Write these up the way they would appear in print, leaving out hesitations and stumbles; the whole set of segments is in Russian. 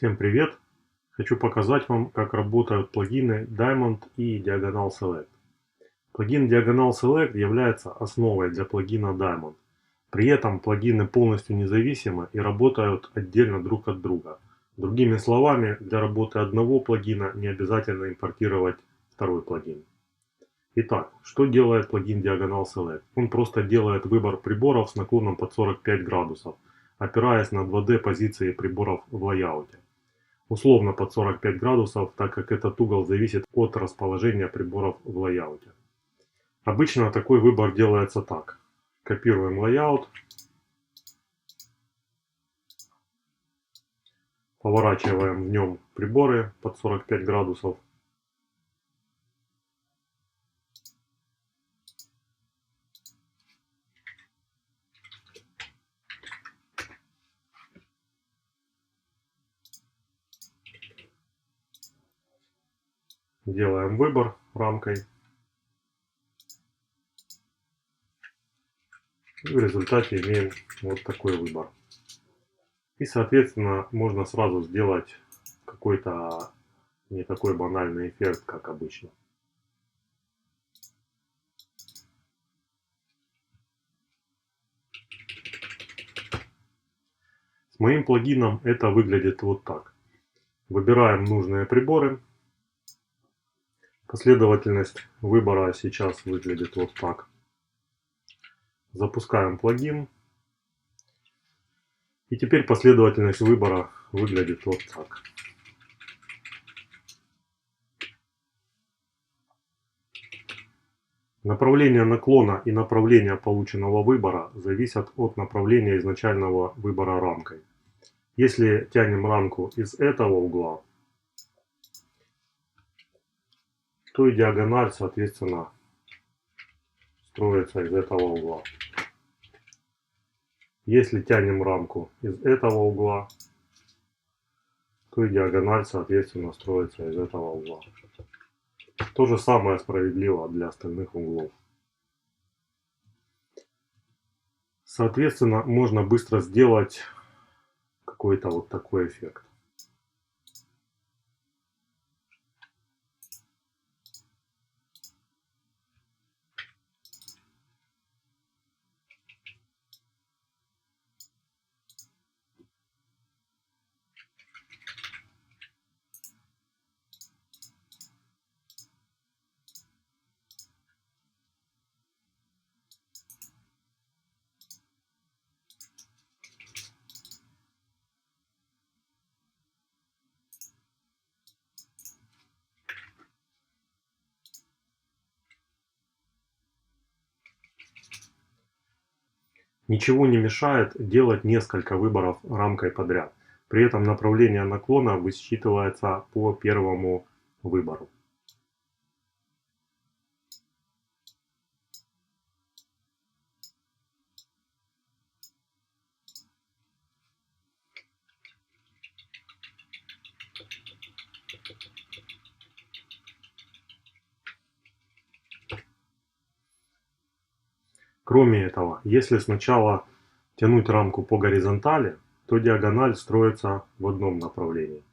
Всем привет! Хочу показать вам, как работают плагины Diamond и Diagonal Select. Плагин Diagonal Select является основой для плагина Diamond. При этом плагины полностью независимы и работают отдельно друг от друга. Другими словами, для работы одного плагина не обязательно импортировать второй плагин. Итак, что делает плагин Diagonal Select? Он просто делает выбор приборов с наклоном под 45 градусов, опираясь на 2D позиции приборов в лайауте. Условно под 45 градусов, так как этот угол зависит от расположения приборов в лайауте. Обычно такой выбор делается так. Копируем лайаут, поворачиваем в нем приборы под 45 градусов. Делаем выбор рамкой. И в результате имеем вот такой выбор. И соответственно можно сразу сделать какой-то не такой банальный эффект, как обычно. С моим плагином это выглядит вот так. Выбираем нужные приборы. Последовательность выбора сейчас выглядит вот так. Запускаем плагин. И теперь последовательность выбора выглядит вот так. Направление наклона и направление полученного выбора зависят от направления изначального выбора рамкой. Если тянем рамку из этого угла, то и диагональ, соответственно, строится из этого угла. Если тянем рамку из этого угла, то и диагональ, соответственно, строится из этого угла. То же самое справедливо для остальных углов. Соответственно, можно быстро сделать какой-то вот такой эффект. Ничего не мешает делать несколько выборов рамкой подряд. При этом направление наклона высчитывается по первому выбору. Кроме этого, если сначала тянуть рамку по горизонтали, то диагональ строится в одном направлении.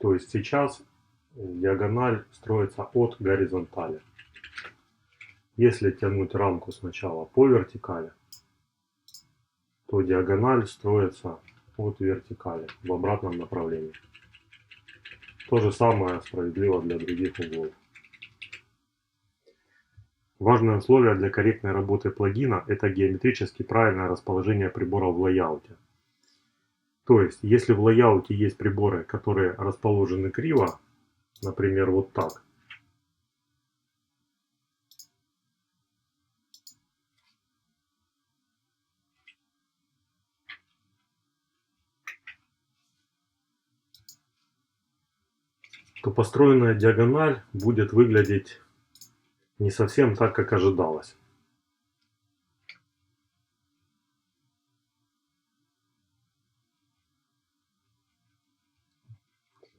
То есть сейчас диагональ строится от горизонтали. Если тянуть рамку сначала по вертикали, то диагональ строится от вертикали в обратном направлении. То же самое справедливо для других углов. Важное условие для корректной работы плагина – это геометрически правильное расположение приборов в лайауте. То есть, если в лайауте есть приборы, которые расположены криво, например, вот так, то построенная диагональ будет выглядеть не совсем так, как ожидалось.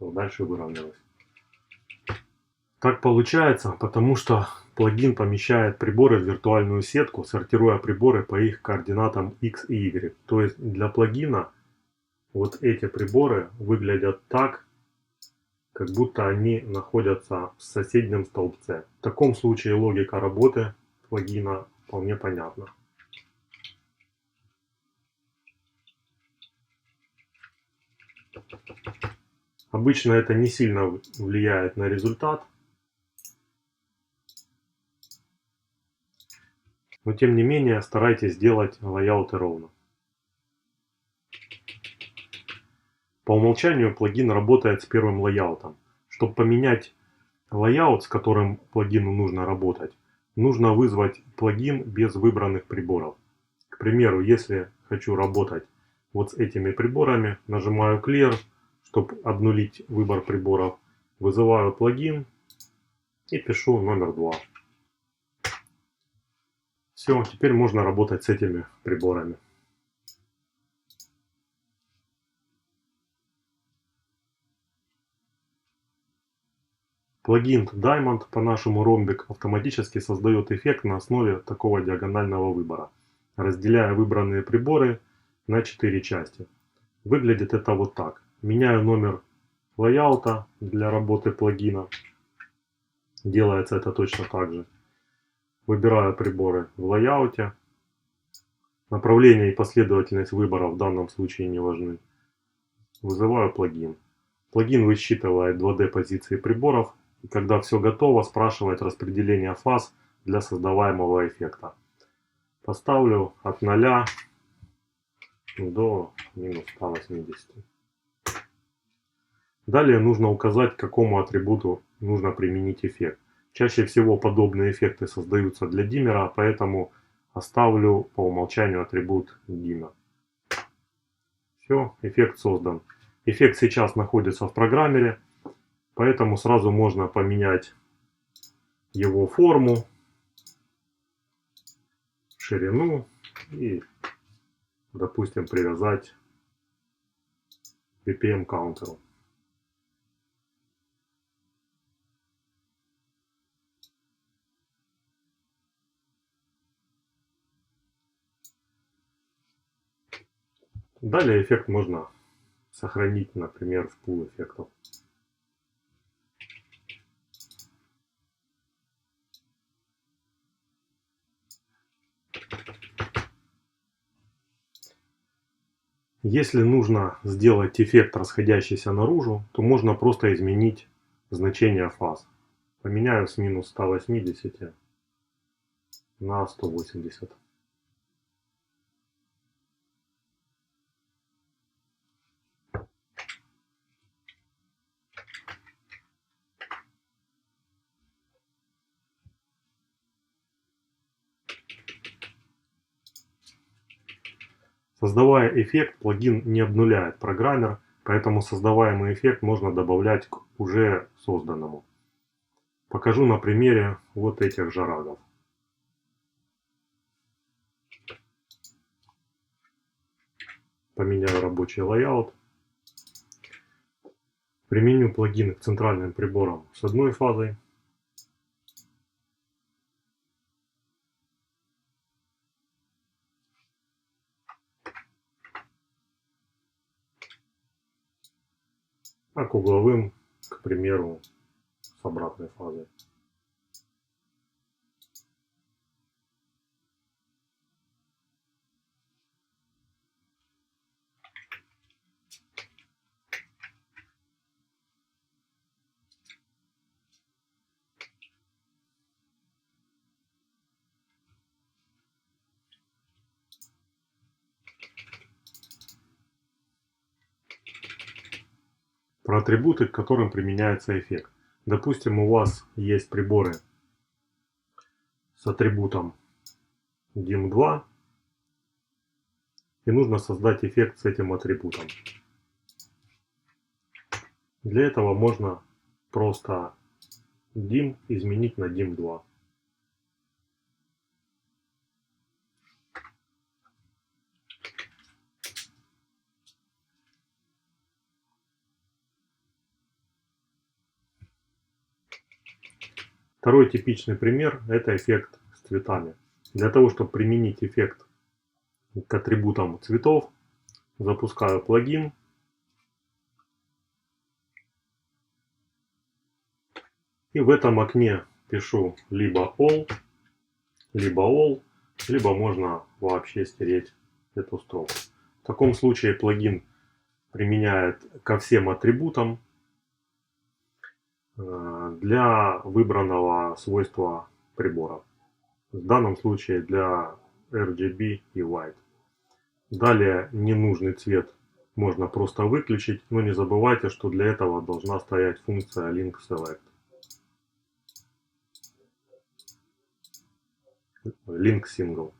Дальше выровнялось. Так получается, потому что Плагин помещает приборы в виртуальную сетку, сортируя приборы по их координатам X и Y. То есть для плагина вот эти приборы выглядят так, как будто они находятся в соседнем столбце. В таком случае логика работы плагина вполне понятна. Обычно это не сильно влияет на результат, но тем не менее старайтесь сделать лайауты ровно. По умолчанию плагин работает с первым лайаутом. Чтобы поменять лайаут, с которым плагину нужно работать, нужно вызвать плагин без выбранных приборов. К примеру, если хочу работать вот с этими приборами, нажимаю Clear, чтобы обнулить выбор приборов, вызываю плагин и пишу номер 2. Все, теперь можно работать с этими приборами. Плагин Diamond по нашему ромбик автоматически создает эффект на основе такого диагонального выбора, разделяя выбранные приборы на 4 части. Выглядит это вот так. Меняю номер лайаута для работы плагина. Делается это точно так же. Выбираю приборы в лайауте. Направление и последовательность выбора в данном случае не важны. Вызываю плагин. Плагин высчитывает 2D позиции приборов. И когда все готово, спрашивает распределение фаз для создаваемого эффекта. Поставлю от 0 до минус 180. Далее нужно указать, к какому атрибуту нужно применить эффект. Чаще всего подобные эффекты создаются для диммера, поэтому оставлю по умолчанию атрибут dimmer. Все, эффект создан. Эффект сейчас находится в программере, поэтому сразу можно поменять его форму, ширину и, допустим, привязать BPM каунтеру. Далее эффект можно сохранить, например, в пул эффектов. Если нужно сделать эффект, расходящийся наружу, то можно просто изменить значение фаз. Поменяю с минус 180 на 180. Создавая эффект, плагин не обнуляет программер, поэтому создаваемый эффект можно добавлять к уже созданному. Покажу на примере вот этих жарагов. Поменяю рабочий лайаут. Применю плагин к центральным приборам с одной фазой. А к угловым, к примеру, с обратной фазой. Про атрибуты, к которым применяется эффект. Допустим, у вас есть приборы с атрибутом dim2, и нужно создать эффект с этим атрибутом. Для этого можно просто dim изменить на dim2. Второй типичный пример – это эффект с цветами. Для того, чтобы применить эффект к атрибутам цветов, запускаю плагин. И в этом окне пишу либо all, либо можно вообще стереть эту строку. В таком случае плагин применяет ко всем атрибутам для выбранного свойства прибора. В данном случае для RGB и White. Далее ненужный цвет можно просто выключить, но не забывайте, что для этого должна стоять функция Link Select. Link Single.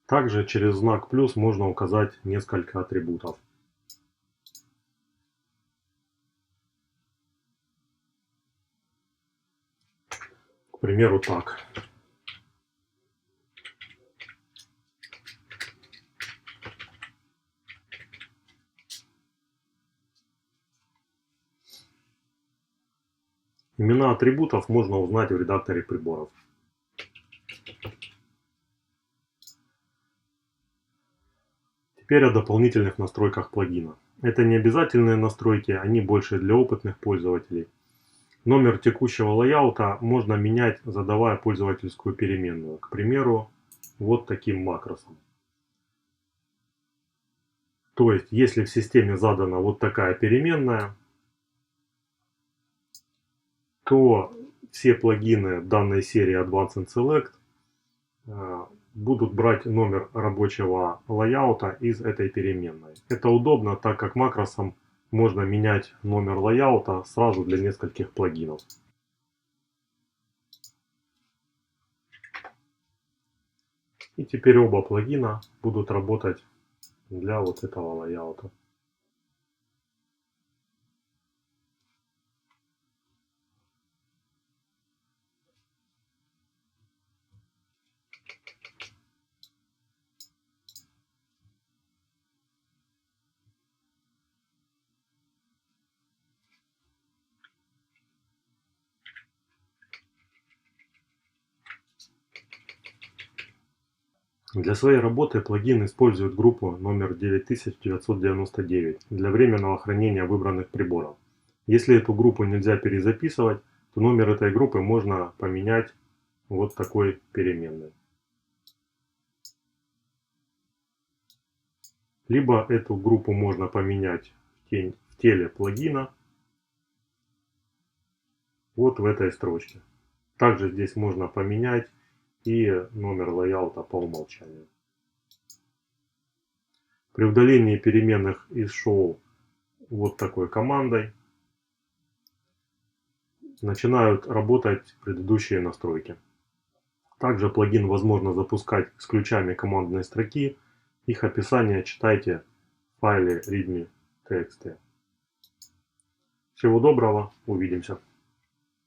Также через знак плюс можно указать несколько атрибутов. К примеру, так. Имена атрибутов можно узнать в редакторе приборов. Теперь о дополнительных настройках плагина. Это не обязательные настройки, они больше для опытных пользователей. Номер текущего лайаута можно менять, задавая пользовательскую переменную. К примеру, вот таким макросом. То есть, если в системе задана вот такая переменная, то все плагины данной серии Advanced Select будут брать номер рабочего лайаута из этой переменной. Это удобно, так как макросом можно менять номер лайаута сразу для нескольких плагинов. И теперь оба плагина будут работать для вот этого лайаута. Для своей работы плагин использует группу номер 9999 для временного хранения выбранных приборов. Если эту группу нельзя перезаписывать, то номер этой группы можно поменять вот такой переменной. Либо эту группу можно поменять в теле плагина, вот в этой строчке. Также здесь можно поменять и номер лайаута по умолчанию. При удалении переменных из шоу вот такой командой начинают работать предыдущие настройки. Также плагин возможно запускать с ключами командной строки. Их описание читайте в файле readme.txt. Всего доброго, увидимся.